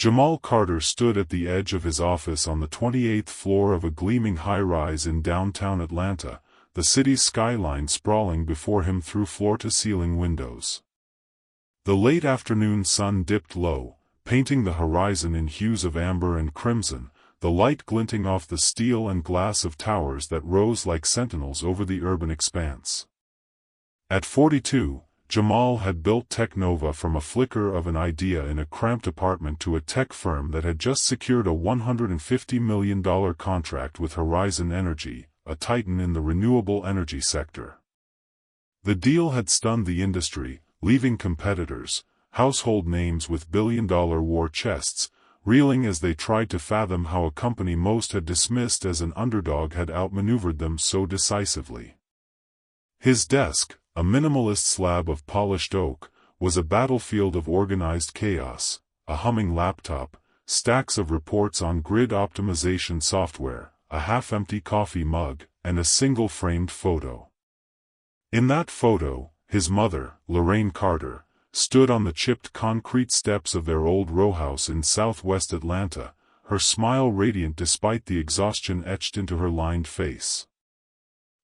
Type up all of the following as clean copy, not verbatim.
Jamal Carter stood at the edge of his office on the 28th floor of a gleaming high-rise in downtown Atlanta, the city's skyline sprawling before him through floor-to-ceiling windows. The late afternoon sun dipped low, painting the horizon in hues of amber and crimson, the light glinting off the steel and glass of towers that rose like sentinels over the urban expanse. At 42, Jamal had built TechNova from a flicker of an idea in a cramped apartment to a tech firm that had just secured a $150 million contract with Horizon Energy, a titan in the renewable energy sector. The deal had stunned the industry, leaving competitors, household names with billion-dollar war chests, reeling as they tried to fathom how a company most had dismissed as an underdog had outmaneuvered them so decisively. His desk, a minimalist slab of polished oak, was a battlefield of organized chaos, a humming laptop, stacks of reports on grid optimization software, a half-empty coffee mug, and a single framed photo. In that photo, his mother, Lorraine Carter, stood on the chipped concrete steps of their old row house in southwest Atlanta, her smile radiant despite the exhaustion etched into her lined face.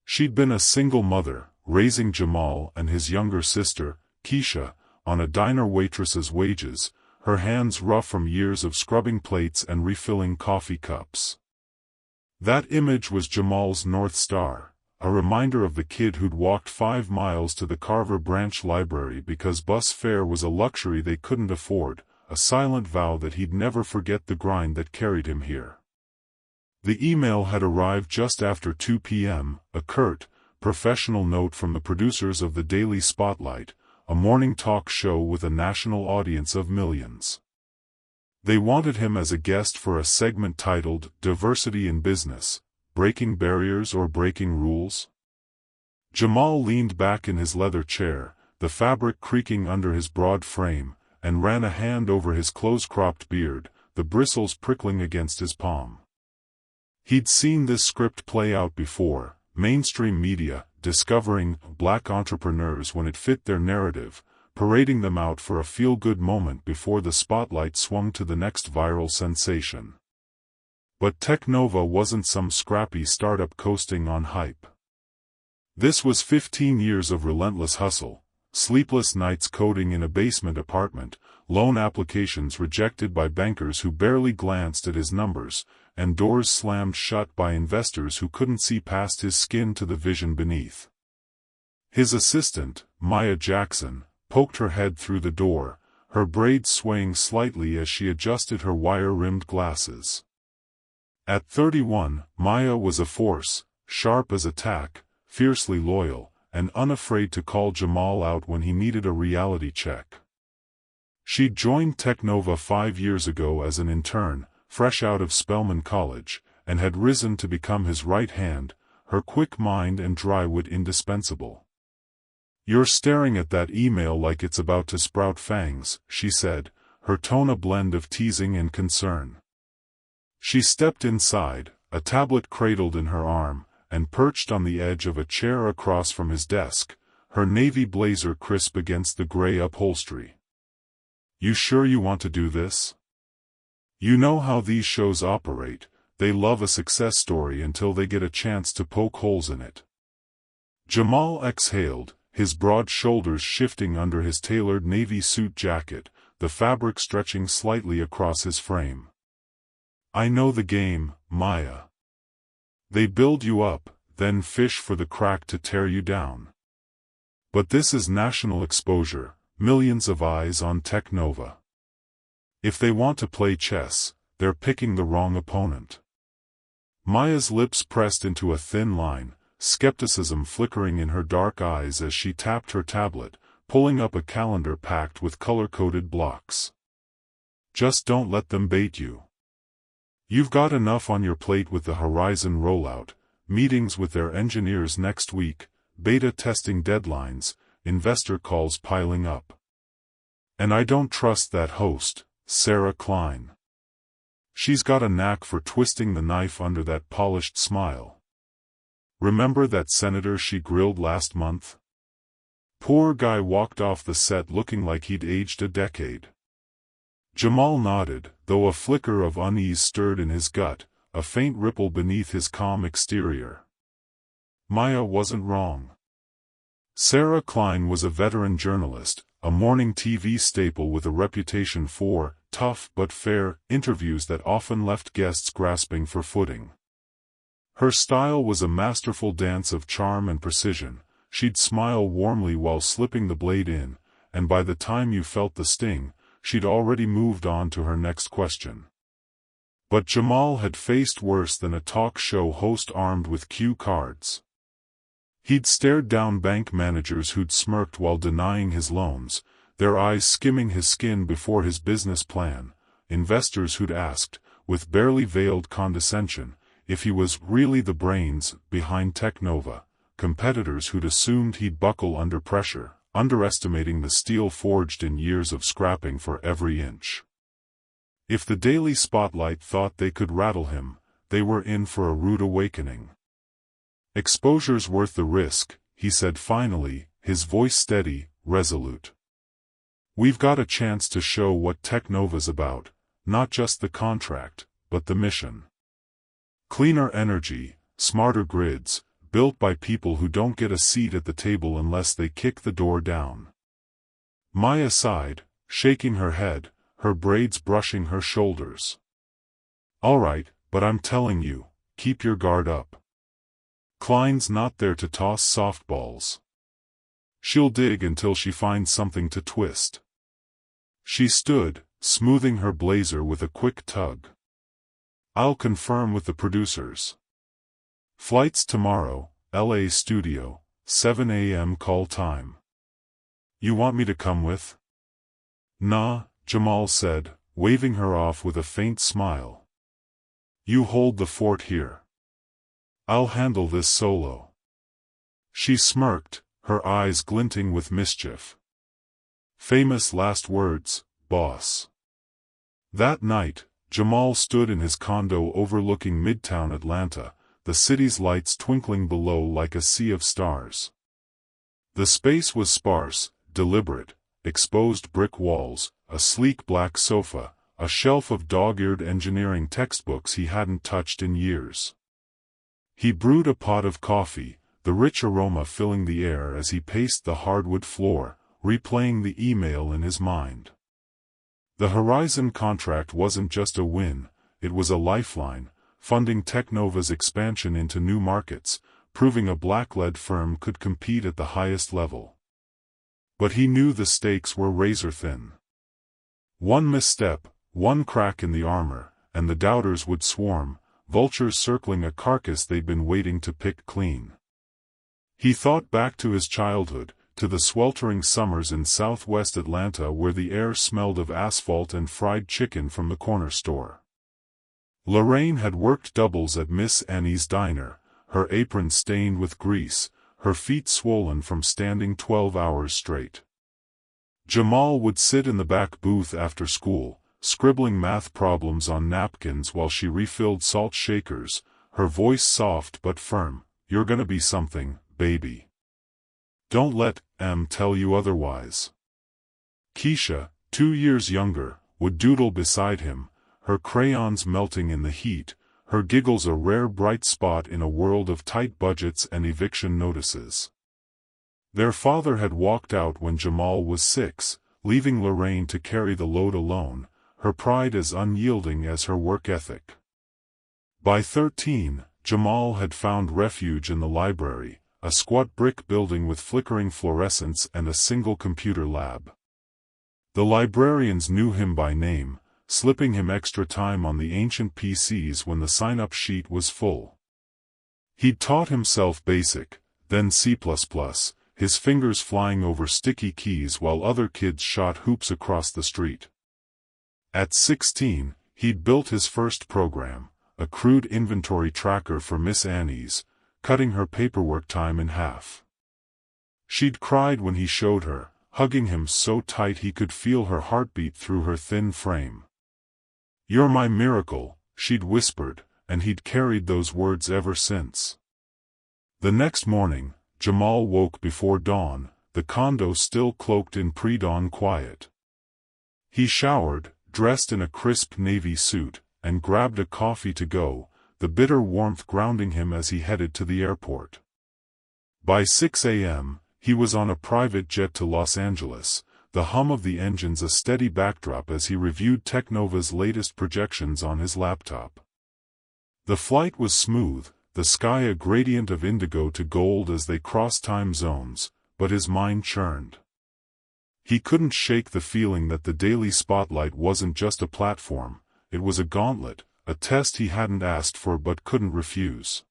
She'd been a single mother, raising Jamal and his younger sister, Keisha, on a diner waitress's wages, her hands rough from years of scrubbing plates and refilling coffee cups. That image was Jamal's North Star, a reminder of the kid who'd walked 5 miles to the Carver Branch Library because bus fare was a luxury they couldn't afford, a silent vow that he'd never forget the grind that carried him here. The email had arrived just after 2 p.m., a curt, professional note from the producers of the Daily Spotlight, a morning talk show with a national audience of millions. They wanted him as a guest for a segment titled Diversity in Business, Breaking Barriers or Breaking Rules? Jamal leaned back in his leather chair, the fabric creaking under his broad frame, and ran a hand over his close-cropped beard, the bristles prickling against his palm. He'd seen this script play out before, mainstream media, discovering black entrepreneurs when it fit their narrative, parading them out for a feel-good moment before the spotlight swung to the next viral sensation. But TechNova wasn't some scrappy startup coasting on hype. This was 15 years of relentless hustle, sleepless nights coding in a basement apartment, loan applications rejected by bankers who barely glanced at his numbers, and doors slammed shut by investors who couldn't see past his skin to the vision beneath. His assistant, Maya Jackson, poked her head through the door, her braids swaying slightly as she adjusted her wire-rimmed glasses. At 31, Maya was a force, sharp as a tack, fiercely loyal, and unafraid to call Jamal out when he needed a reality check. She'd joined TechNova 5 years ago as an intern, fresh out of Spelman College, and had risen to become his right hand, her quick mind and dry wit indispensable. "You're staring at that email like it's about to sprout fangs," she said, her tone a blend of teasing and concern. She stepped inside, a tablet cradled in her arm, and perched on the edge of a chair across from his desk, her navy blazer crisp against the gray upholstery. "You sure you want to do this? You know how these shows operate, they love a success story until they get a chance to poke holes in it." Jamal exhaled, his broad shoulders shifting under his tailored navy suit jacket, the fabric stretching slightly across his frame. "I know the game, Maya. They build you up, then fish for the crack to tear you down. But this is national exposure, millions of eyes on TechNova. If they want to play chess, they're picking the wrong opponent." Maya's lips pressed into a thin line, skepticism flickering in her dark eyes as she tapped her tablet, pulling up a calendar packed with color-coded blocks. "Just don't let them bait you. You've got enough on your plate with the Horizon rollout, meetings with their engineers next week, beta testing deadlines, investor calls piling up. And I don't trust that host, Sarah Klein. She's got a knack for twisting the knife under that polished smile. Remember that senator she grilled last month? Poor guy walked off the set looking like he'd aged a decade." Jamal nodded, though a flicker of unease stirred in his gut, a faint ripple beneath his calm exterior. Maya wasn't wrong. Sarah Klein was a veteran journalist, a morning TV staple with a reputation for tough but fair interviews that often left guests grasping for footing. Her style was a masterful dance of charm and precision. She'd smile warmly while slipping the blade in, and by the time you felt the sting, she'd already moved on to her next question. But Jamal had faced worse than a talk show host armed with cue cards. He'd stared down bank managers who'd smirked while denying his loans, their eyes skimming his skin before his business plan, investors who'd asked, with barely veiled condescension, if he was really the brains behind TechNova, competitors who'd assumed he'd buckle under pressure, underestimating the steel forged in years of scrapping for every inch. If the Daily Spotlight thought they could rattle him, they were in for a rude awakening. "Exposure's worth the risk," he said finally, his voice steady, resolute. "We've got a chance to show what TechNova's about, not just the contract, but the mission. Cleaner energy, smarter grids, built by people who don't get a seat at the table unless they kick the door down." Maya sighed, shaking her head, her braids brushing her shoulders. "All right, but I'm telling you, keep your guard up. Klein's not there to toss softballs. She'll dig until she finds something to twist." She stood, smoothing her blazer with a quick tug. "I'll confirm with the producers. Flights tomorrow, LA studio, 7 a.m. call time. You want me to come with?" "Nah," Jamal said, waving her off with a faint smile. "You hold the fort here. I'll handle this solo." She smirked, her eyes glinting with mischief. "Famous last words, boss." That night, Jamal stood in his condo overlooking Midtown Atlanta, the city's lights twinkling below like a sea of stars. The space was sparse, deliberate, exposed brick walls, a sleek black sofa, a shelf of dog-eared engineering textbooks he hadn't touched in years. He brewed a pot of coffee, the rich aroma filling the air as he paced the hardwood floor, replaying the email in his mind. The Horizon contract wasn't just a win, it was a lifeline, funding TechNova's expansion into new markets, proving a black-led firm could compete at the highest level. But he knew the stakes were razor-thin. One misstep, one crack in the armor, and the doubters would swarm, vultures circling a carcass they'd been waiting to pick clean. He thought back to his childhood, to the sweltering summers in southwest Atlanta where the air smelled of asphalt and fried chicken from the corner store. Lorraine had worked doubles at Miss Annie's diner, her apron stained with grease, her feet swollen from standing 12 hours straight. Jamal would sit in the back booth after school, scribbling math problems on napkins while she refilled salt shakers, her voice soft but firm. "You're gonna be something, baby. Don't let M tell you otherwise." Keisha, 2 years younger, would doodle beside him, her crayons melting in the heat, her giggles a rare bright spot in a world of tight budgets and eviction notices. Their father had walked out when Jamal was 6, leaving Lorraine to carry the load alone, her pride as unyielding as her work ethic. By 13, Jamal had found refuge in the library, a squat brick building with flickering fluorescents and a single computer lab. The librarians knew him by name, slipping him extra time on the ancient PCs when the sign-up sheet was full. He'd taught himself BASIC, then C++, his fingers flying over sticky keys while other kids shot hoops across the street. At 16, he'd built his first program, a crude inventory tracker for Miss Annie's, cutting her paperwork time in half. She'd cried when he showed her, hugging him so tight he could feel her heartbeat through her thin frame. "You're my miracle," she'd whispered, and he'd carried those words ever since. The next morning, Jamal woke before dawn, the condo still cloaked in pre-dawn quiet. He showered, dressed in a crisp navy suit, and grabbed a coffee to go, the bitter warmth grounding him as he headed to the airport. By 6 a.m., he was on a private jet to Los Angeles, the hum of the engines a steady backdrop as he reviewed TechNova's latest projections on his laptop. The flight was smooth, the sky a gradient of indigo to gold as they crossed time zones, but his mind churned. He couldn't shake the feeling that the daily spotlight wasn't just a platform, it was a gauntlet, a test he hadn't asked for but couldn't refuse.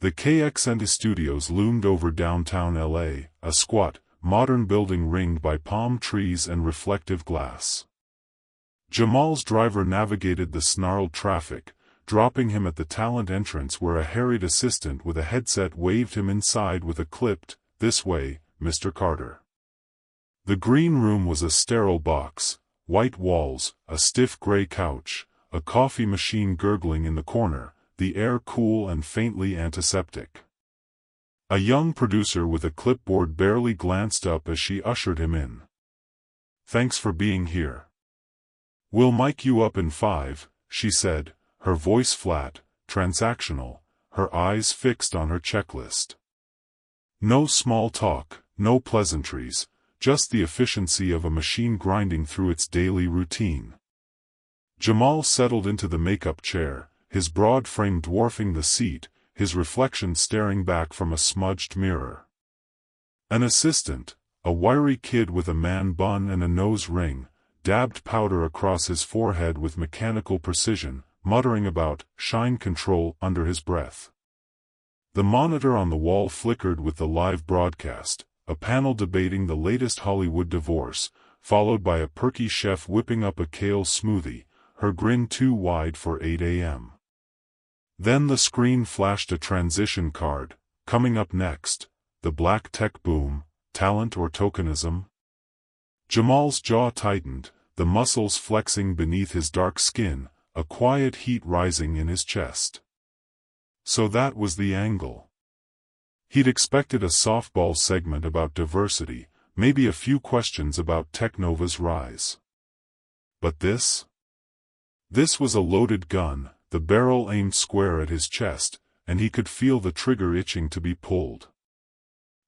The KXNT studios loomed over downtown LA, a squat, modern building ringed by palm trees and reflective glass. Jamal's driver navigated the snarled traffic, dropping him at the talent entrance where a harried assistant with a headset waved him inside with a clipped, "This way, Mr. Carter." The green room was a sterile box, white walls, a stiff gray couch, a coffee machine gurgling in the corner, the air cool and faintly antiseptic. A young producer with a clipboard barely glanced up as she ushered him in. "Thanks for being here. We'll mic you up in 5, she said, her voice flat, transactional, her eyes fixed on her checklist. No small talk, no pleasantries, just the efficiency of a machine grinding through its daily routine. Jamal settled into the makeup chair, his broad frame dwarfing the seat, his reflection staring back from a smudged mirror. An assistant, a wiry kid with a man bun and a nose ring, dabbed powder across his forehead with mechanical precision, muttering about "shine control" under his breath. The monitor on the wall flickered with the live broadcast, a panel debating the latest Hollywood divorce, followed by a perky chef whipping up a kale smoothie, her grin too wide for 8 a.m. Then the screen flashed a transition card, coming up next, the black tech boom, talent or tokenism? Jamal's jaw tightened, the muscles flexing beneath his dark skin, a quiet heat rising in his chest. So that was the angle. He'd expected a softball segment about diversity, maybe a few questions about TechNova's rise. But this? This was a loaded gun, the barrel aimed square at his chest, and he could feel the trigger itching to be pulled.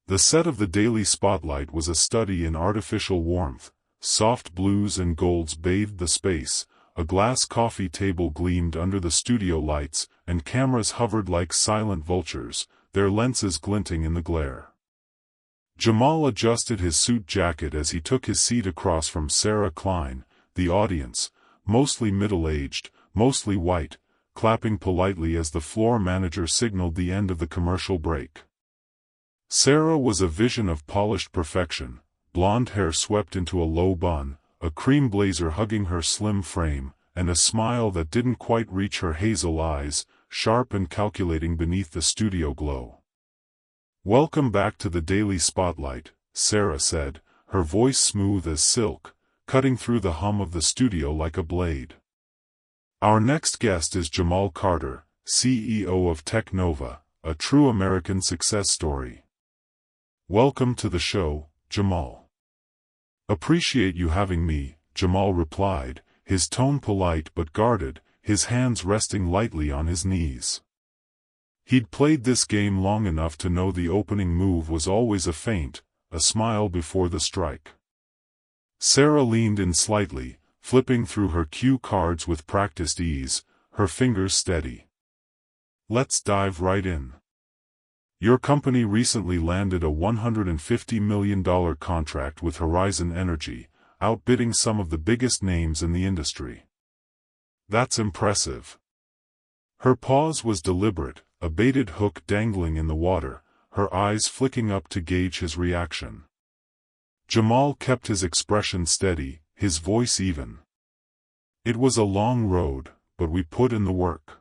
The set of the Daily Spotlight was a study in artificial warmth, soft blues and golds bathed the space, a glass coffee table gleamed under the studio lights, and cameras hovered like silent vultures, their lenses glinting in the glare. Jamal adjusted his suit jacket as he took his seat across from Sarah Klein, the audience, mostly middle-aged, mostly white, clapping politely as the floor manager signaled the end of the commercial break. Sarah was a vision of polished perfection, blonde hair swept into a low bun, a cream blazer hugging her slim frame, and a smile that didn't quite reach her hazel eyes, sharp and calculating beneath the studio glow. "Welcome back to the Daily Spotlight," Sarah said, her voice smooth as silk, cutting through the hum of the studio like a blade. "Our next guest is Jamal Carter, CEO of TechNova, a true American success story. Welcome to the show, Jamal." "Appreciate you having me," Jamal replied, his tone polite but guarded, his hands resting lightly on his knees. He'd played this game long enough to know the opening move was always a feint, a smile before the strike. Sarah leaned in slightly, flipping through her cue cards with practiced ease, her fingers steady. "Let's dive right in. Your company recently landed a $150 million contract with Horizon Energy, outbidding some of the biggest names in the industry. That's impressive." Her pause was deliberate, a baited hook dangling in the water, her eyes flicking up to gauge his reaction. Jamal kept his expression steady, his voice even. "It was a long road, but we put in the work.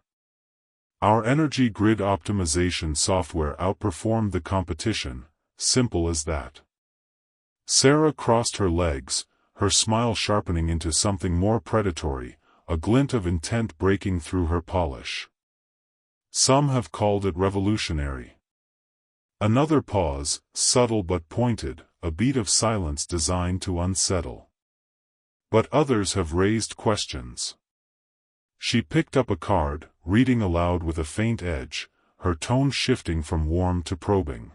Our energy grid optimization software outperformed the competition, simple as that." Sarah crossed her legs, her smile sharpening into something more predatory, a glint of intent breaking through her polish. "Some have called it revolutionary." Another pause, subtle but pointed, a beat of silence designed to unsettle. But others have raised questions. She picked up a card, reading aloud with a faint edge, her tone shifting from warm to probing.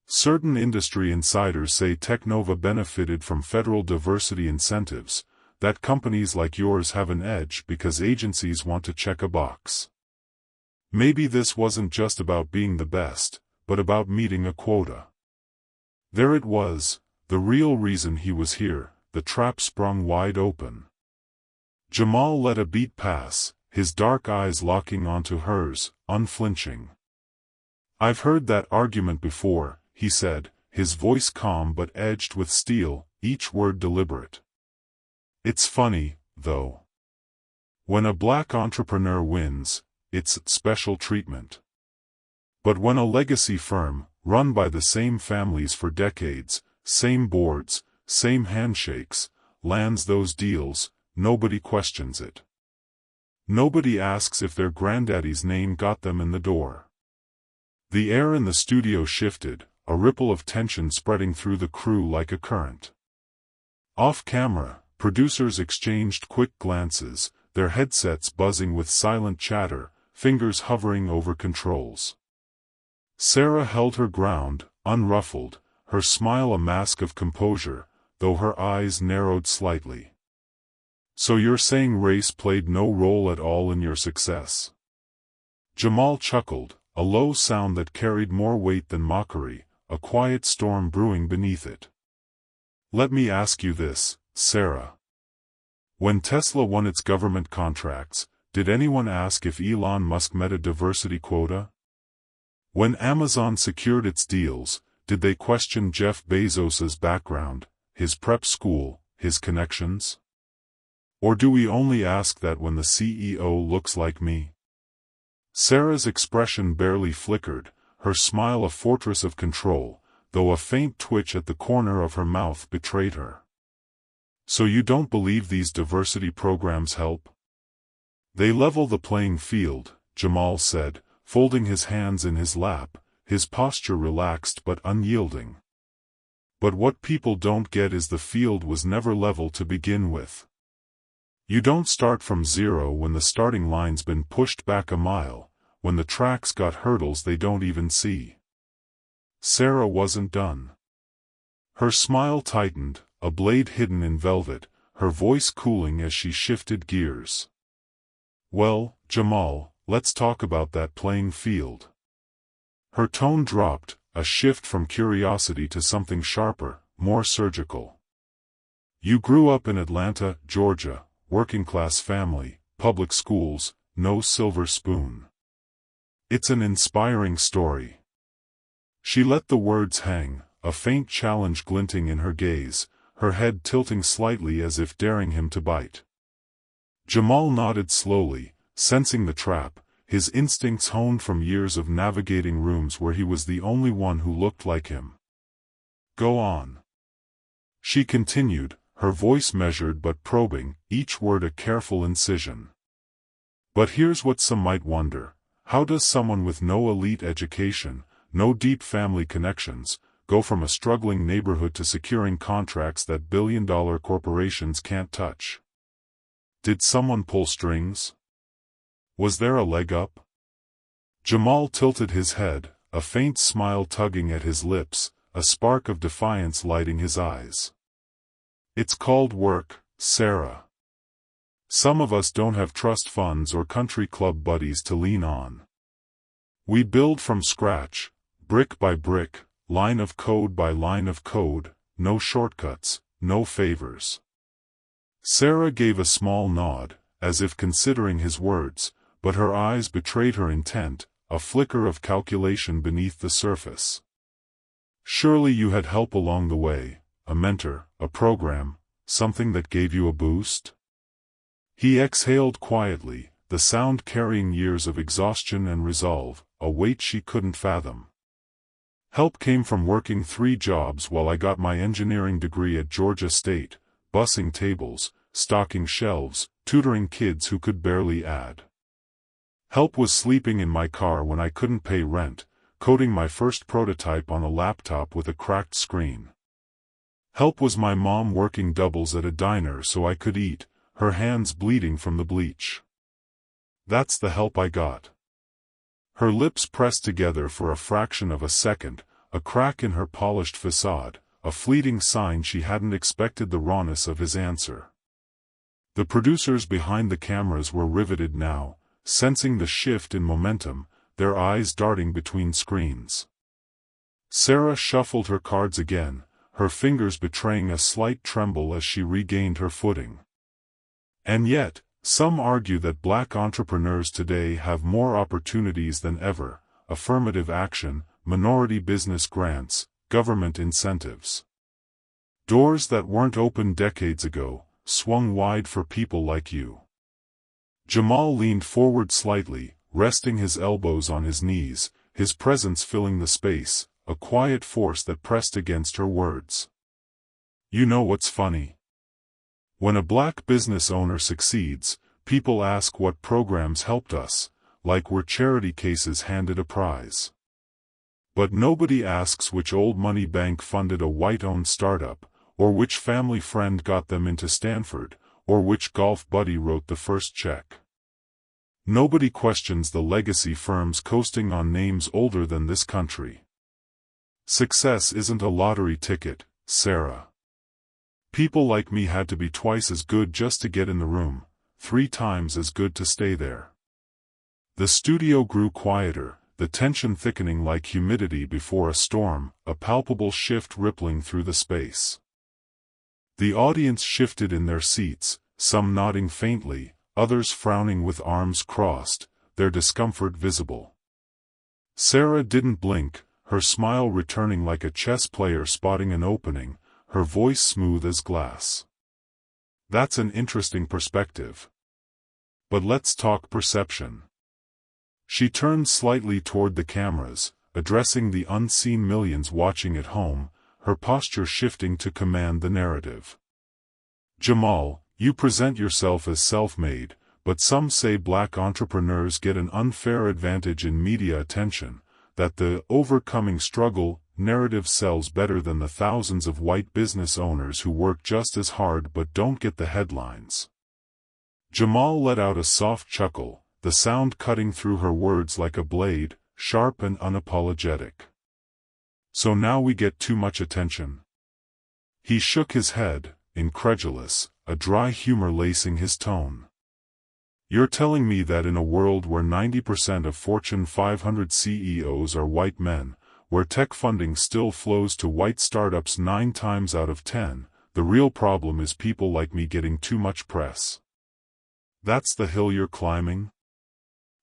Certain industry insiders say TechNova benefited from federal diversity incentives, that companies like yours have an edge because agencies want to check a box. Maybe this wasn't just about being the best, but about meeting a quota. There it was, the real reason he was here, the trap sprung wide open. Jamal let a beat pass, his dark eyes locking onto hers, unflinching. "I've heard that argument before," he said, his voice calm but edged with steel, each word deliberate. "It's funny, though. When a black entrepreneur wins, it's special treatment. But when a legacy firm, run by the same families for decades, same boards, same handshakes, lands those deals, nobody questions it. Nobody asks if their granddaddy's name got them in the door." The air in the studio shifted, a ripple of tension spreading through the crew like a current. Off camera, producers exchanged quick glances, their headsets buzzing with silent chatter, fingers hovering over controls. Sarah held her ground, unruffled, her smile a mask of composure, though her eyes narrowed slightly. "So you're saying race played no role at all in your success?" Jamal chuckled, a low sound that carried more weight than mockery, a quiet storm brewing beneath it. "Let me ask you this, Sarah. When Tesla won its government contracts, did anyone ask if Elon Musk met a diversity quota? When Amazon secured its deals, did they question Jeff Bezos's background, his prep school, his connections? Or do we only ask that when the CEO looks like me?" Sarah's expression barely flickered, her smile a fortress of control, though a faint twitch at the corner of her mouth betrayed her. "So you don't believe these diversity programs help?" "They level the playing field," Jamal said, folding his hands in his lap, his posture relaxed but unyielding. "But what people don't get is the field was never level to begin with. You don't start from zero when the starting line's been pushed back a mile, when the track's got hurdles they don't even see." Sarah wasn't done. Her smile tightened, a blade hidden in velvet, her voice cooling as she shifted gears. "Well, Jamal, let's talk about that playing field." Her tone dropped, a shift from curiosity to something sharper, more surgical. "You grew up in Atlanta, Georgia, working-class family, public schools, no silver spoon. It's an inspiring story." She let the words hang, a faint challenge glinting in her gaze, her head tilting slightly as if daring him to bite. Jamal nodded slowly, sensing the trap, his instincts honed from years of navigating rooms where he was the only one who looked like him. "Go on." She continued, her voice measured but probing, each word a careful incision. "But here's what some might wonder. How does someone with no elite education, no deep family connections, go from a struggling neighborhood to securing contracts that billion-dollar corporations can't touch? Did someone pull strings? Was there a leg up?" Jamal tilted his head, a faint smile tugging at his lips, a spark of defiance lighting his eyes. "It's called work, Sarah. Some of us don't have trust funds or country club buddies to lean on. We build from scratch, brick by brick, line of code by line of code, no shortcuts, no favors." Sarah gave a small nod, as if considering his words, but her eyes betrayed her intent, a flicker of calculation beneath the surface. "Surely you had help along the way, a mentor, a program, something that gave you a boost?" He exhaled quietly, the sound carrying years of exhaustion and resolve, a weight she couldn't fathom. "Help came from working 3 jobs while I got my engineering degree at Georgia State, bussing tables, stocking shelves, tutoring kids who could barely add. Help was sleeping in my car when I couldn't pay rent, coding my first prototype on a laptop with a cracked screen. Help was my mom working doubles at a diner so I could eat, her hands bleeding from the bleach. That's the help I got. Her lips pressed together for a fraction of a second, a crack in her polished facade, a fleeting sign she hadn't expected the rawness of his answer. The producers behind the cameras were riveted now, sensing the shift in momentum, their eyes darting between screens. Sarah shuffled her cards again, her fingers betraying a slight tremble as she regained her footing. And yet, some argue that black entrepreneurs today have more opportunities than ever: affirmative action, minority business grants, government incentives. Doors that weren't open decades ago, swung wide for people like you. Jamal leaned forward slightly, resting his elbows on his knees, his presence filling the space, a quiet force that pressed against her words. You know what's funny? When a black business owner succeeds, people ask what programs helped us, like we're charity cases handed a prize. But nobody asks which old money bank funded a white-owned startup, or which family friend got them into Stanford, or which golf buddy wrote the first check. Nobody questions the legacy firms coasting on names older than this country. Success isn't a lottery ticket, Sarah. People like me had to be twice as good just to get in the room, 3 times as good to stay there. The studio grew quieter, the tension thickening like humidity before a storm, a palpable shift rippling through the space. The audience shifted in their seats, some nodding faintly, others frowning with arms crossed, their discomfort visible. Sarah didn't blink, her smile returning like a chess player spotting an opening, her voice smooth as glass. That's an interesting perspective. But let's talk perception. She turned slightly toward the cameras, addressing the unseen millions watching at home, her posture shifting to command the narrative. Jamal, you present yourself as self-made, but some say black entrepreneurs get an unfair advantage in media attention, that the overcoming struggle narrative sells better than the thousands of white business owners who work just as hard but don't get the headlines. Jamal let out a soft chuckle, the sound cutting through her words like a blade, sharp and unapologetic. So now we get too much attention? He shook his head, incredulous, a dry humor lacing his tone. You're telling me that in a world where 90% of Fortune 500 CEOs are white men, where tech funding still flows to white startups 9 times out of 10, the real problem is people like me getting too much press? That's the hill you're climbing?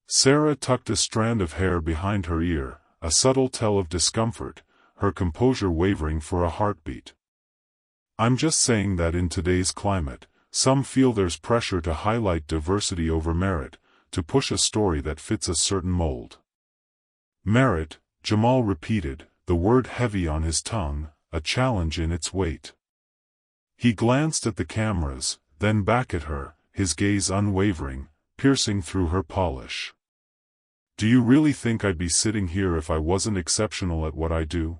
Sarah tucked a strand of hair behind her ear, a subtle tell of discomfort, her composure wavering for a heartbeat. I'm just saying that in today's climate, some feel there's pressure to highlight diversity over merit, to push a story that fits a certain mold. Merit, Jamal repeated, the word heavy on his tongue, a challenge in its weight. He glanced at the cameras, then back at her, his gaze unwavering, piercing through her polish. Do you really think I'd be sitting here if I wasn't exceptional at what I do?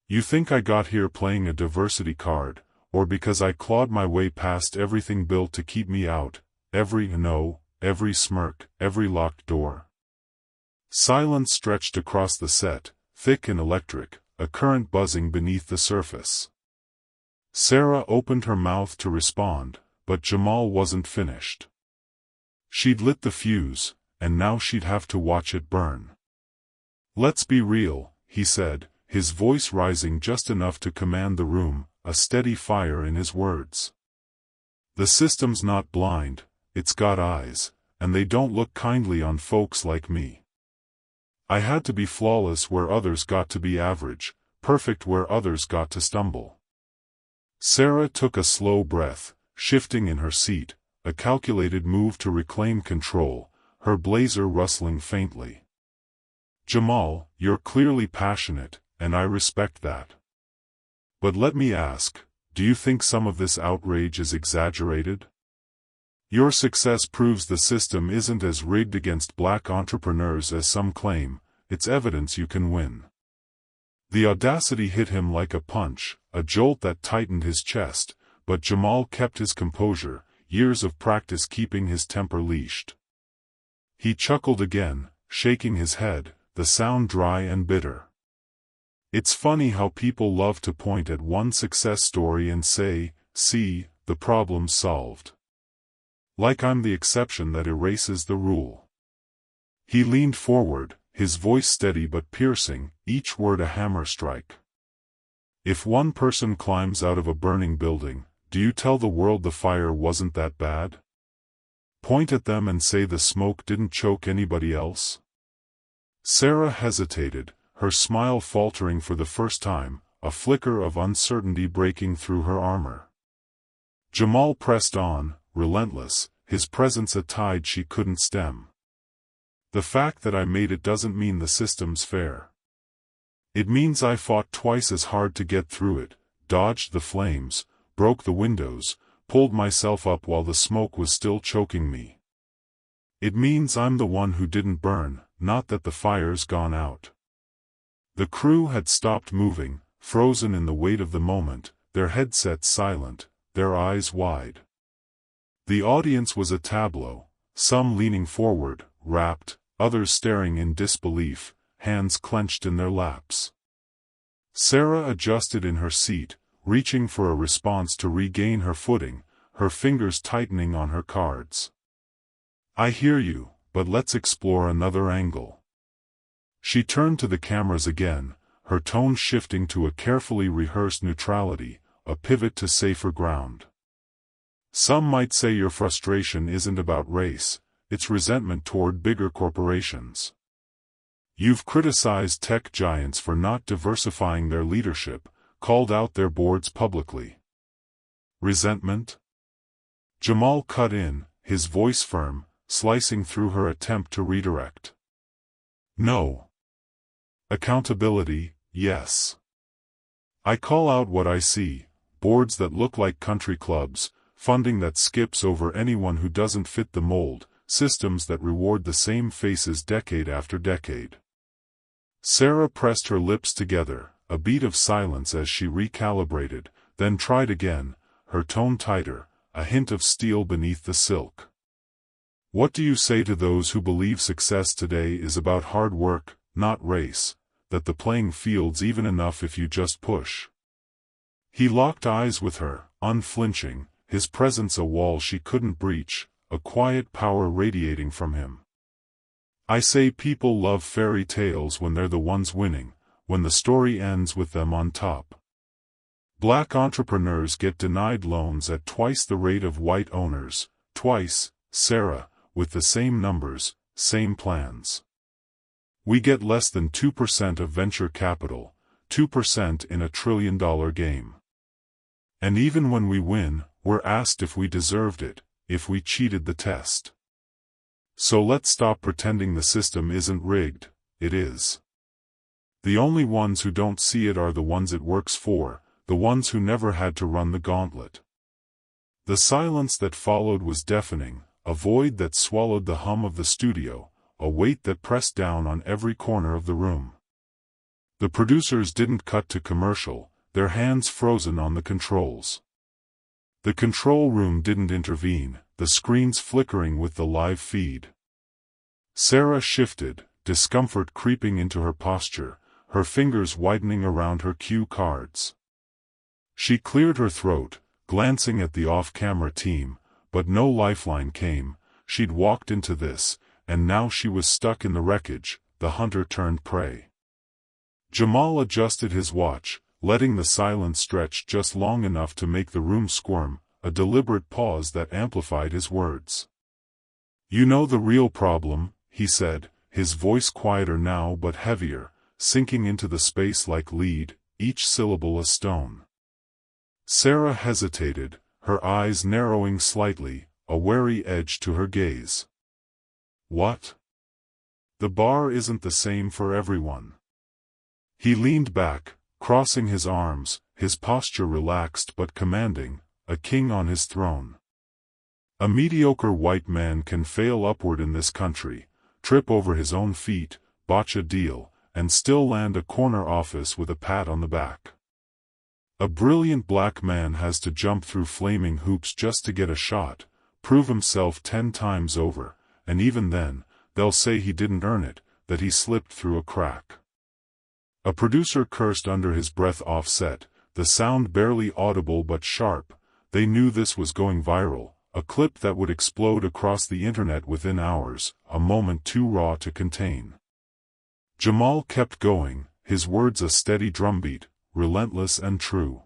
You think I got here playing a diversity card, or because I clawed my way past everything built to keep me out, every no, every smirk, every locked door? Silence stretched across the set, thick and electric, a current buzzing beneath the surface. Sarah opened her mouth to respond, but Jamal wasn't finished. She'd lit the fuse, and now she'd have to watch it burn. Let's be real, he said, his voice rising just enough to command the room, a steady fire in his words. The system's not blind, it's got eyes, and they don't look kindly on folks like me. I had to be flawless where others got to be average, perfect where others got to stumble. Sarah took a slow breath, shifting in her seat, a calculated move to reclaim control, her blazer rustling faintly. Jamal, you're clearly passionate, and I respect that. But let me ask, do you think some of this outrage is exaggerated? Your success proves the system isn't as rigged against black entrepreneurs as some claim, it's evidence you can win. The audacity hit him like a punch, a jolt that tightened his chest, but Jamal kept his composure, years of practice keeping his temper leashed. He chuckled again, shaking his head, the sound dry and bitter. It's funny how people love to point at one success story and say, "See, the problem's solved." Like I'm the exception that erases the rule. He leaned forward, his voice steady but piercing, each word a hammer strike. If one person climbs out of a burning building, do you tell the world the fire wasn't that bad? Point at them and say the smoke didn't choke anybody else? Sarah hesitated, her smile faltering for the first time, a flicker of uncertainty breaking through her armor. Jamal pressed on, relentless, his presence a tide she couldn't stem. The fact that I made it doesn't mean the system's fair. It means I fought twice as hard to get through it, dodged the flames, broke the windows, pulled myself up while the smoke was still choking me. It means I'm the one who didn't burn, not that the fire's gone out. The crew had stopped moving, frozen in the weight of the moment, their headsets silent, their eyes wide. The audience was a tableau, some leaning forward, rapt, others staring in disbelief, hands clenched in their laps. Sarah adjusted in her seat, reaching for a response to regain her footing, her fingers tightening on her cards. "I hear you, but let's explore another angle." She turned to the cameras again, her tone shifting to a carefully rehearsed neutrality, a pivot to safer ground. "Some might say your frustration isn't about race, it's resentment toward bigger corporations. You've criticized tech giants for not diversifying their leadership, called out their boards publicly. Resentment?" Jamal cut in, his voice firm, slicing through her attempt to redirect. "No. Accountability, yes. I call out what I see, boards that look like country clubs, funding that skips over anyone who doesn't fit the mold, systems that reward the same faces decade after decade." Sarah pressed her lips together, a beat of silence as she recalibrated, then tried again, her tone tighter, a hint of steel beneath the silk. "What do you say to those who believe success today is about hard work, not race, that the playing field's even enough if you just push?" He locked eyes with her, unflinching, his presence a wall she couldn't breach, a quiet power radiating from him. "I say people love fairy tales when they're the ones winning, when the story ends with them on top. Black entrepreneurs get denied loans at twice the rate of white owners, twice, Sarah, with the same numbers, same plans. We get less than 2% of venture capital, 2% in $1 trillion game. And even when we win, we're asked if we deserved it, if we cheated the test. So let's stop pretending the system isn't rigged, it is. The only ones who don't see it are the ones it works for, the ones who never had to run the gauntlet." The silence that followed was deafening, a void that swallowed the hum of the studio, a weight that pressed down on every corner of the room. The producers didn't cut to commercial, their hands frozen on the controls. The control room didn't intervene, the screens flickering with the live feed. Sarah shifted, discomfort creeping into her posture, her fingers widening around her cue cards. She cleared her throat, glancing at the off-camera team, but no lifeline came. She'd walked into this, and now she was stuck in the wreckage, the hunter turned prey. Jamal adjusted his watch, letting the silence stretch just long enough to make the room squirm, a deliberate pause that amplified his words. "You know the real problem," he said, his voice quieter now but heavier, sinking into the space like lead, each syllable a stone. Sarah hesitated, her eyes narrowing slightly, a wary edge to her gaze. "What?" "The bar isn't the same for everyone." He leaned back, crossing his arms, his posture relaxed but commanding, a king on his throne. "A mediocre white man can fail upward in this country, trip over his own feet, botch a deal, and still land a corner office with a pat on the back. A brilliant black man has to jump through flaming hoops just to get a shot, prove himself 10 times over, and even then, they'll say he didn't earn it, that he slipped through a crack. A producer cursed under his breath off-set, the sound barely audible but sharp. They knew this was going viral, a clip that would explode across the internet within hours, a moment too raw to contain. Jamal kept going, his words a steady drumbeat, relentless and true.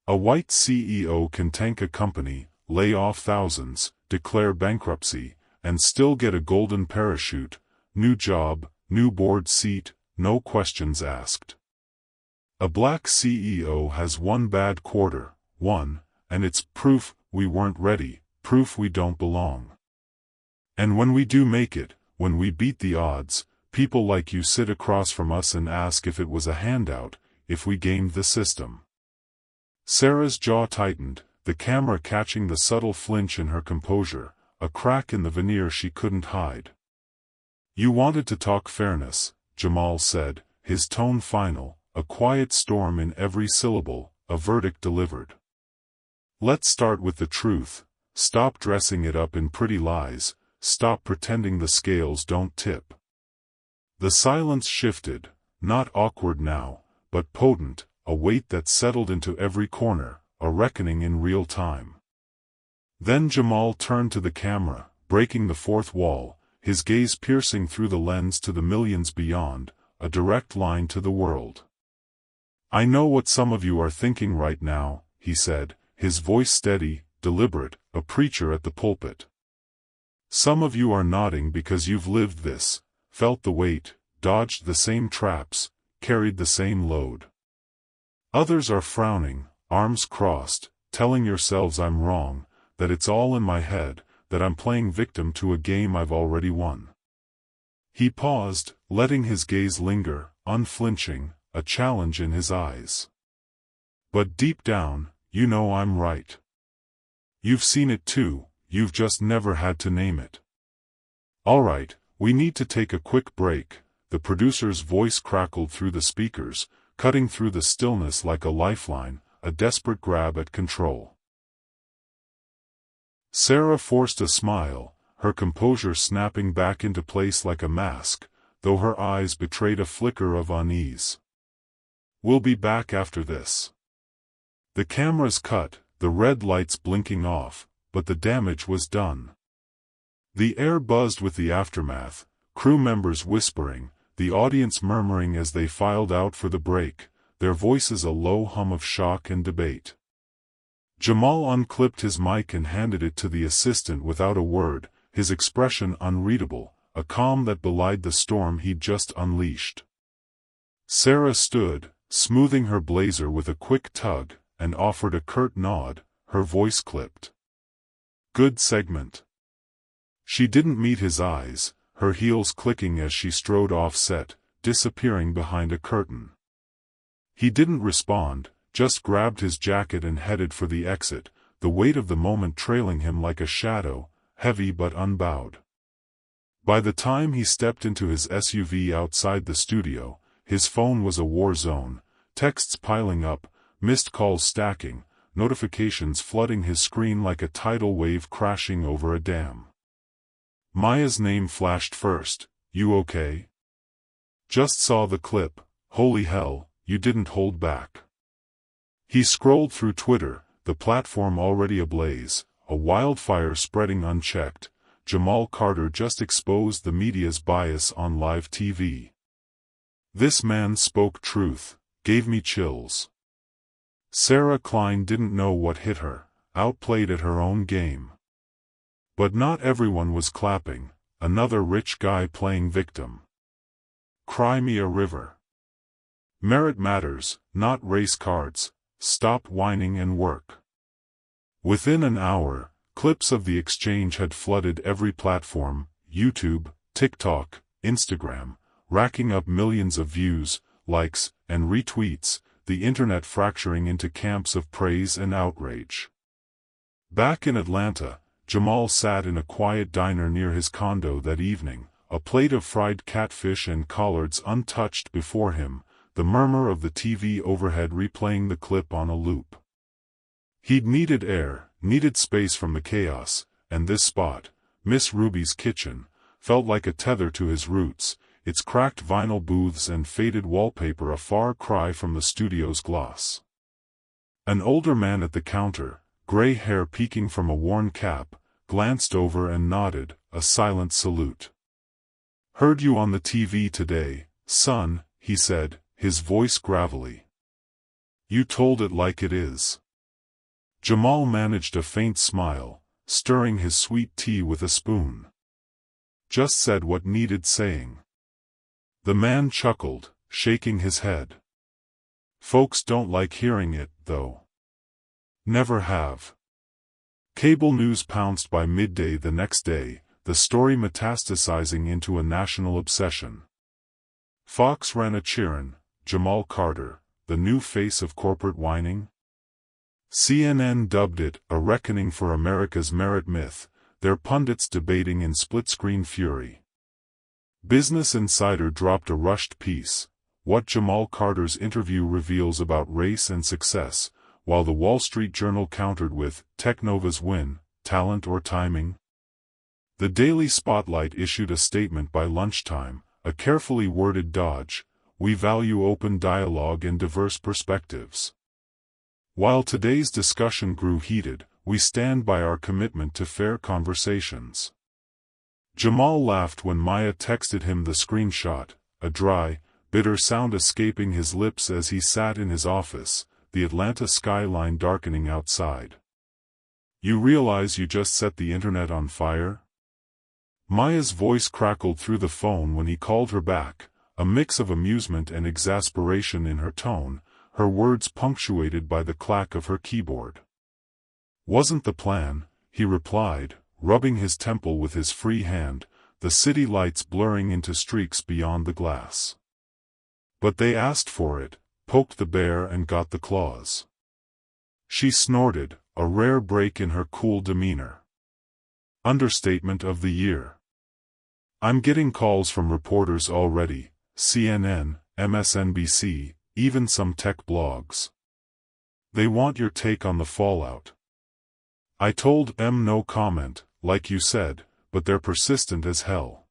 A white CEO can tank a company, lay off thousands, declare bankruptcy, and still get a golden parachute, new job, new board seat, no questions asked. A black CEO has one bad quarter, and it's proof we weren't ready, proof we don't belong. And when we do make it, when we beat the odds, people like you sit across from us and ask if it was a handout, if we gamed the system. Sarah's jaw tightened, the camera catching the subtle flinch in her composure, a crack in the veneer she couldn't hide. You wanted to talk fairness, Jamal said, his tone final, a quiet storm in every syllable, a verdict delivered. Let's start with the truth, stop dressing it up in pretty lies, stop pretending the scales don't tip. The silence shifted, not awkward now, but potent, a weight that settled into every corner, a reckoning in real time. Then Jamal turned to the camera, breaking the fourth wall, his gaze piercing through the lens to the millions beyond, a direct line to the world. I know what some of you are thinking right now, he said, his voice steady, deliberate, a preacher at the pulpit. Some of you are nodding because you've lived this, felt the weight, dodged the same traps, carried the same load. Others are frowning, arms crossed, telling yourselves I'm wrong, that it's all in my head, that I'm playing victim to a game I've already won. He paused, letting his gaze linger, unflinching, a challenge in his eyes. But deep down, you know I'm right. You've seen it too, you've just never had to name it. All right, we need to take a quick break, the producer's voice crackled through the speakers, cutting through the stillness like a lifeline, a desperate grab at control. Sarah forced a smile, her composure snapping back into place like a mask, though her eyes betrayed a flicker of unease. We'll be back after this. The cameras cut, the red lights blinking off, but the damage was done. The air buzzed with the aftermath, crew members whispering, the audience murmuring as they filed out for the break, their voices a low hum of shock and debate. Jamal unclipped his mic and handed it to the assistant without a word, his expression unreadable, a calm that belied the storm he'd just unleashed. Sarah stood, smoothing her blazer with a quick tug, and offered a curt nod, her voice clipped. Good segment. She didn't meet his eyes, her heels clicking as she strode off-set, disappearing behind a curtain. He didn't respond, just grabbed his jacket and headed for the exit, the weight of the moment trailing him like a shadow, heavy but unbowed. By the time he stepped into his SUV outside the studio, his phone was a war zone, texts piling up, missed calls stacking, notifications flooding his screen like a tidal wave crashing over a dam. Maya's name flashed first. You okay? Just saw the clip. Holy hell, you didn't hold back. He scrolled through Twitter, the platform already ablaze, a wildfire spreading unchecked. Jamal Carter just exposed the media's bias on live TV. This man spoke truth, gave me chills. Sarah Klein didn't know what hit her, outplayed at her own game. But not everyone was clapping, another rich guy playing victim. Cry me a river. Merit matters, not race cards, stop whining and work. Within an hour, clips of the exchange had flooded every platform, YouTube, TikTok, Instagram, racking up millions of views, likes, and retweets, the internet fracturing into camps of praise and outrage. Back in Atlanta, Jamal sat in a quiet diner near his condo that evening, a plate of fried catfish and collards untouched before him, the murmur of the TV overhead replaying the clip on a loop. He'd needed air, needed space from the chaos, and this spot, Miss Ruby's kitchen, felt like a tether to his roots, its cracked vinyl booths and faded wallpaper a far cry from the studio's gloss. An older man at the counter, gray hair peeking from a worn cap, glanced over and nodded, a silent salute. "Heard you on the TV today, son," he said, his voice gravelly. "You told it like it is." Jamal managed a faint smile, stirring his sweet tea with a spoon. "Just said what needed saying." The man chuckled, shaking his head. "Folks don't like hearing it, though. Never have." Cable news pounced by midday the next day, the story metastasizing into a national obsession. Fox ran a cheerin', Jamal Carter, the new face of corporate whining. CNN dubbed it a reckoning for America's merit myth, their pundits debating in split-screen fury. Business Insider dropped a rushed piece, what Jamal Carter's interview reveals about race and success, while the Wall Street Journal countered with, TechNova's win, talent or timing? The Daily Spotlight issued a statement by lunchtime, a carefully worded dodge, "We value open dialogue and diverse perspectives." While today's discussion grew heated, we stand by our commitment to fair conversations. Jamal laughed when Maya texted him the screenshot, a dry, bitter sound escaping his lips as he sat in his office, the Atlanta skyline darkening outside. "You realize you just set the internet on fire?" Maya's voice crackled through the phone when he called her back, a mix of amusement and exasperation in her tone, her words punctuated by the clack of her keyboard. "Wasn't the plan," he replied, rubbing his temple with his free hand, the city lights blurring into streaks beyond the glass. "But they asked for it, poked the bear and got the claws." She snorted, a rare break in her cool demeanor. Understatement of the year. "I'm getting calls from reporters already, CNN, MSNBC, even some tech blogs. They want your take on the fallout." I told them no comment, like you said, but they're persistent as hell.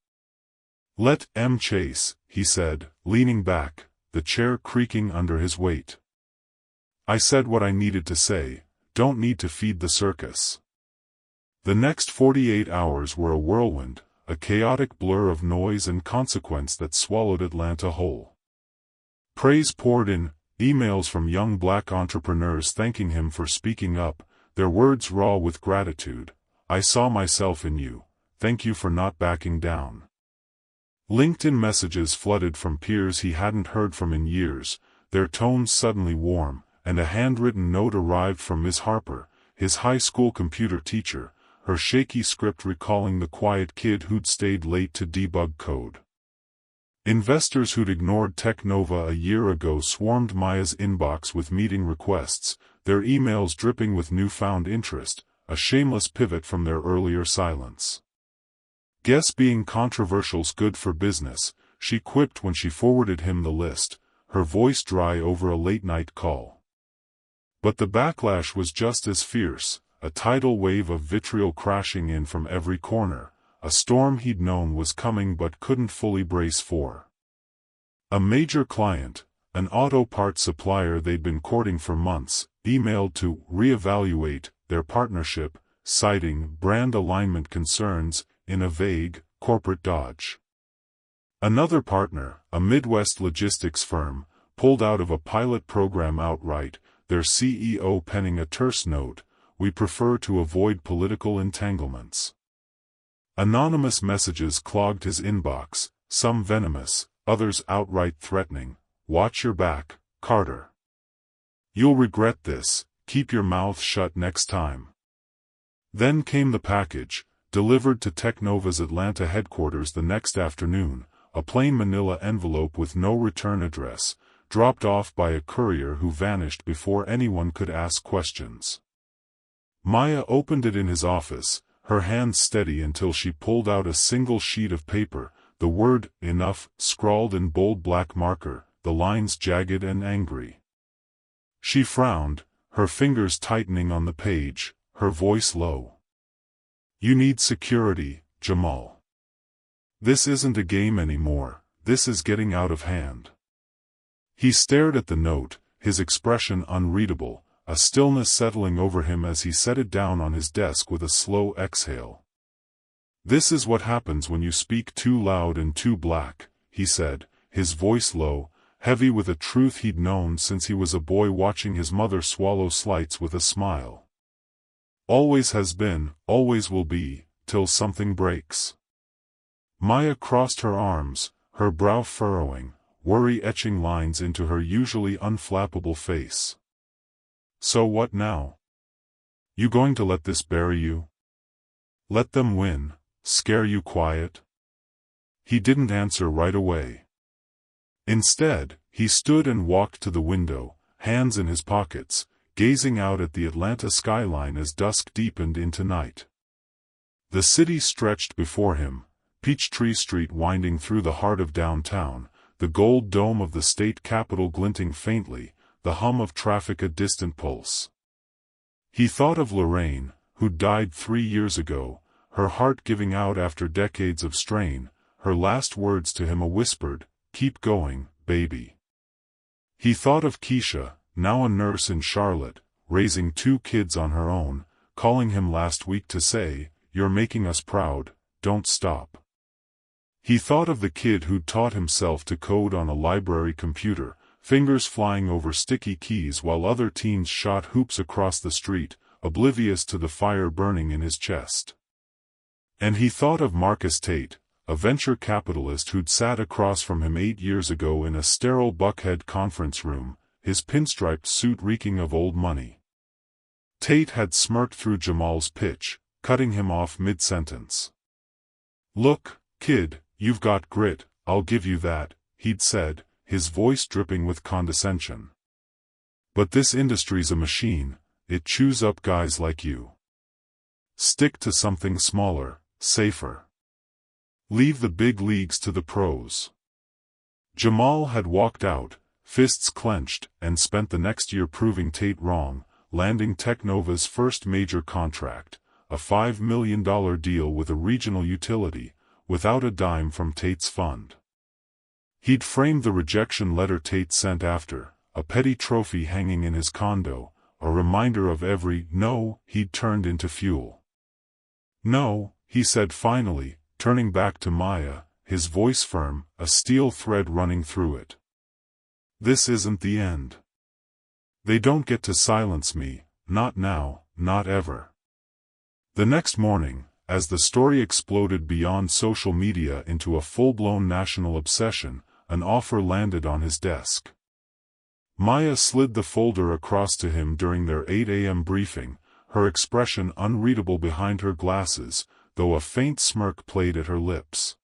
"Let them chase," he said, leaning back, the chair creaking under his weight. "I said what I needed to say, don't need to feed the circus." The next 48 hours were a whirlwind, a chaotic blur of noise and consequence that swallowed Atlanta whole. Praise poured in, emails from young black entrepreneurs thanking him for speaking up, their words raw with gratitude. "I saw myself in you, thank you for not backing down." LinkedIn messages flooded from peers he hadn't heard from in years, their tones suddenly warm, and a handwritten note arrived from Miss Harper, his high school computer teacher, her shaky script recalling the quiet kid who'd stayed late to debug code. Investors who'd ignored TechNova a year ago swarmed Maya's inbox with meeting requests, their emails dripping with newfound interest, a shameless pivot from their earlier silence. "Guess being controversial's good for business," she quipped when she forwarded him the list, her voice dry over a late-night call. But the backlash was just as fierce, a tidal wave of vitriol crashing in from every corner, a storm he'd known was coming but couldn't fully brace for. A major client, an auto parts supplier they'd been courting for months, emailed to reevaluate their partnership, citing brand alignment concerns, in a vague, corporate dodge. Another partner, a Midwest logistics firm, pulled out of a pilot program outright, their CEO penning a terse note, "We prefer to avoid political entanglements." Anonymous messages clogged his inbox, some venomous, others outright threatening, "Watch your back, Carter. You'll regret this, keep your mouth shut next time." Then came the package, delivered to TechNova's Atlanta headquarters the next afternoon, a plain manila envelope with no return address, dropped off by a courier who vanished before anyone could ask questions. Maya opened it in his office, her hands steady until she pulled out a single sheet of paper, the word enough scrawled in bold black marker, the lines jagged and angry. She frowned, her fingers tightening on the page, her voice low. You need security, Jamal. This isn't a game anymore, this is getting out of hand. He stared at the note, his expression unreadable, a stillness settling over him as he set it down on his desk with a slow exhale. This is what happens when you speak too loud and too black, he said, his voice low, heavy with a truth he'd known since he was a boy watching his mother swallow slights with a smile. Always has been, always will be, till something breaks. Maya crossed her arms, her brow furrowing, worry etching lines into her usually unflappable face. So what now? You going to let this bury you? Let them win, scare you quiet? He didn't answer right away. Instead, he stood and walked to the window, hands in his pockets, gazing out at the Atlanta skyline as dusk deepened into night. The city stretched before him, Peachtree Street winding through the heart of downtown, the gold dome of the state capitol glinting faintly, the hum of traffic a distant pulse. He thought of Lorraine, who died 3 years ago, her heart giving out after decades of strain, her last words to him a whispered, "Keep going, baby." He thought of Keisha, now a nurse in Charlotte, raising 2 kids on her own, calling him last week to say, "You're making us proud, don't stop." He thought of the kid who'd taught himself to code on a library computer, fingers flying over sticky keys while other teens shot hoops across the street, oblivious to the fire burning in his chest. And he thought of Marcus Tate, a venture capitalist who'd sat across from him 8 years ago in a sterile Buckhead conference room, his pinstriped suit reeking of old money. Tate had smirked through Jamal's pitch, cutting him off mid-sentence. "Look, kid, you've got grit, I'll give you that," he'd said, his voice dripping with condescension. "But this industry's a machine, it chews up guys like you. Stick to something smaller, safer. Leave the big leagues to the pros." Jamal had walked out, fists clenched, and spent the next year proving Tate wrong, landing TechNova's first major contract, a $5 million deal with a regional utility, without a dime from Tate's fund. He'd framed the rejection letter Tate sent after, a petty trophy hanging in his condo, a reminder of every no he'd turned into fuel. "No," he said finally, turning back to Maya, his voice firm, a steel thread running through it. "This isn't the end. They don't get to silence me, not now, not ever." The next morning, as the story exploded beyond social media into a full-blown national obsession, an offer landed on his desk. Maya slid the folder across to him during their 8 a.m. briefing, her expression unreadable behind her glasses, though a faint smirk played at her lips.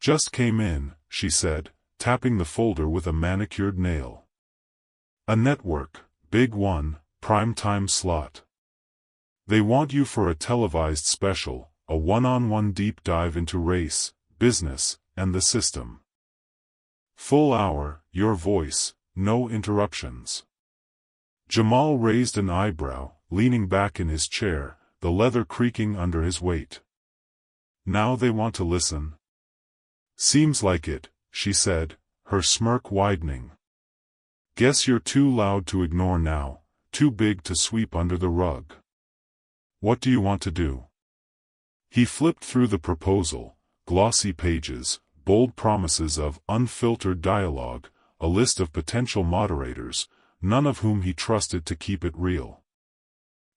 "Just came in," she said, tapping the folder with a manicured nail. "A network, big one, prime-time slot. They want you for a televised special, a one-on-one deep dive into race, business, and the system. Full hour, your voice, no interruptions." Jamal raised an eyebrow, leaning back in his chair, the leather creaking under his weight. "Now they want to listen?" "Seems like it," she said, her smirk widening. "Guess you're too loud to ignore now, too big to sweep under the rug. What do you want to do?" He flipped through the proposal, glossy pages, bold promises of unfiltered dialogue, a list of potential moderators, none of whom he trusted to keep it real.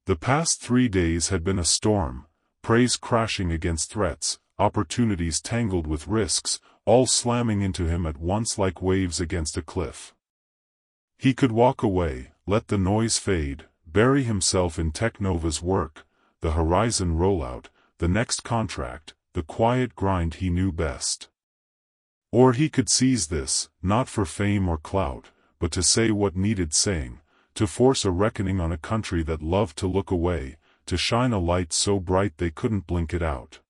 The past 3 days had been a storm, praise crashing against threats, opportunities tangled with risks, all slamming into him at once like waves against a cliff. He could walk away, let the noise fade, bury himself in TechNova's work, the Horizon rollout, the next contract, the quiet grind he knew best. Or he could seize this, not for fame or clout, but to say what needed saying, to force a reckoning on a country that loved to look away, to shine a light so bright they couldn't blink it out.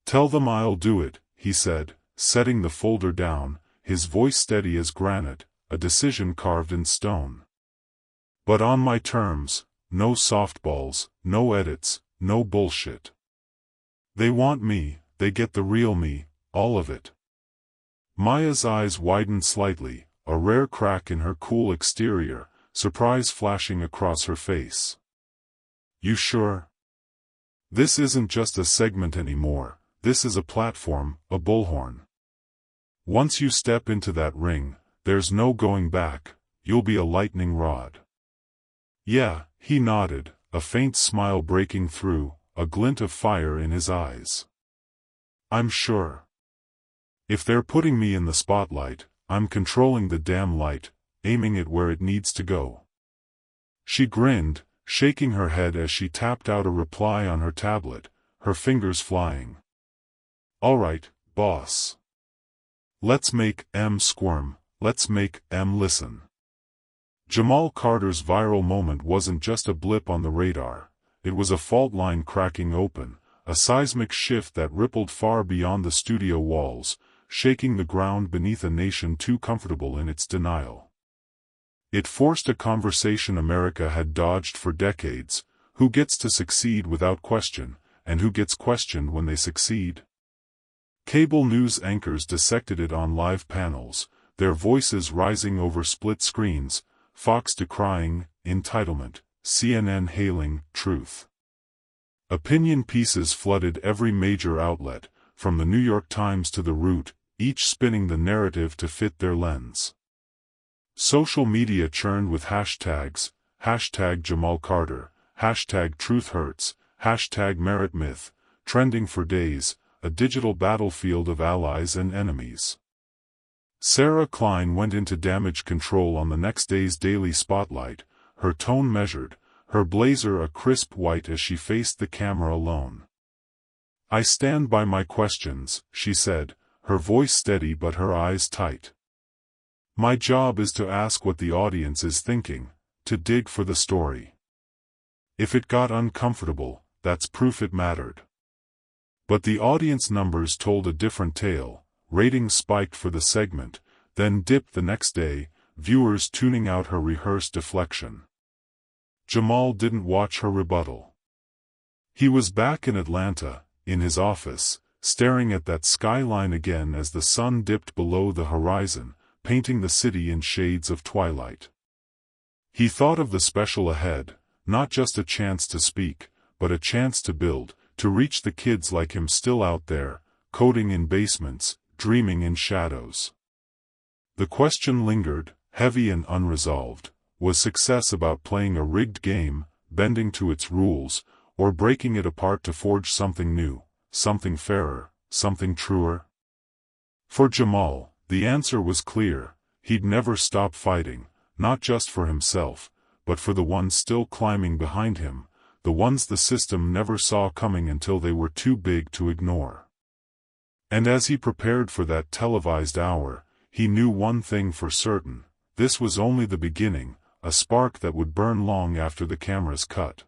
"Tell them I'll do it," he said, setting the folder down, his voice steady as granite, a decision carved in stone. But on my terms, no softballs, no edits, no bullshit. They want me, they get the real me, all of it. Maya's eyes widened slightly, a rare crack in her cool exterior, surprise flashing across her face. You sure? This isn't just a segment anymore, this is a platform, a bullhorn. Once you step into that ring, there's no going back, you'll be a lightning rod. Yeah, he nodded, a faint smile breaking through, a glint of fire in his eyes. I'm sure. If they're putting me in the spotlight, I'm controlling the damn light, aiming it where it needs to go. She grinned, shaking her head as she tapped out a reply on her tablet, her fingers flying. All right, boss. Let's make M squirm, let's make M listen. Jamal Carter's viral moment wasn't just a blip on the radar, it was a fault line cracking open, a seismic shift that rippled far beyond the studio walls, shaking the ground beneath a nation too comfortable in its denial. It forced a conversation America had dodged for decades: who gets to succeed without question, and who gets questioned when they succeed? Cable news anchors dissected it on live panels, their voices rising over split screens, Fox decrying entitlement, CNN hailing truth. Opinion pieces flooded every major outlet, from the New York Times to The Root, each spinning the narrative to fit their lens. Social media churned with hashtags, hashtag Jamal Carter, hashtag Truth Hurts, hashtag Merit Myth, trending for days, a digital battlefield of allies and enemies. Sarah Klein went into damage control on the next day's Daily Spotlight, her tone measured, her blazer a crisp white as she faced the camera alone. I stand by my questions, she said, her voice steady but her eyes tight. My job is to ask what the audience is thinking, to dig for the story. If it got uncomfortable, that's proof it mattered. But the audience numbers told a different tale. Ratings spiked for the segment, then dipped the next day, viewers tuning out her rehearsed deflection. Jamal didn't watch her rebuttal. He was back in Atlanta, in his office, staring at that skyline again as the sun dipped below the horizon, painting the city in shades of twilight. He thought of the special ahead, not just a chance to speak, but a chance to build, to reach the kids like him still out there, coding in basements, dreaming in shadows. The question lingered, heavy and unresolved: was success about playing a rigged game, bending to its rules, or breaking it apart to forge something new, something fairer, something truer? For Jamal, the answer was clear: he'd never stop fighting, not just for himself, but for the ones still climbing behind him, the ones the system never saw coming until they were too big to ignore. And as he prepared for that televised hour, he knew one thing for certain: this was only the beginning, a spark that would burn long after the cameras cut.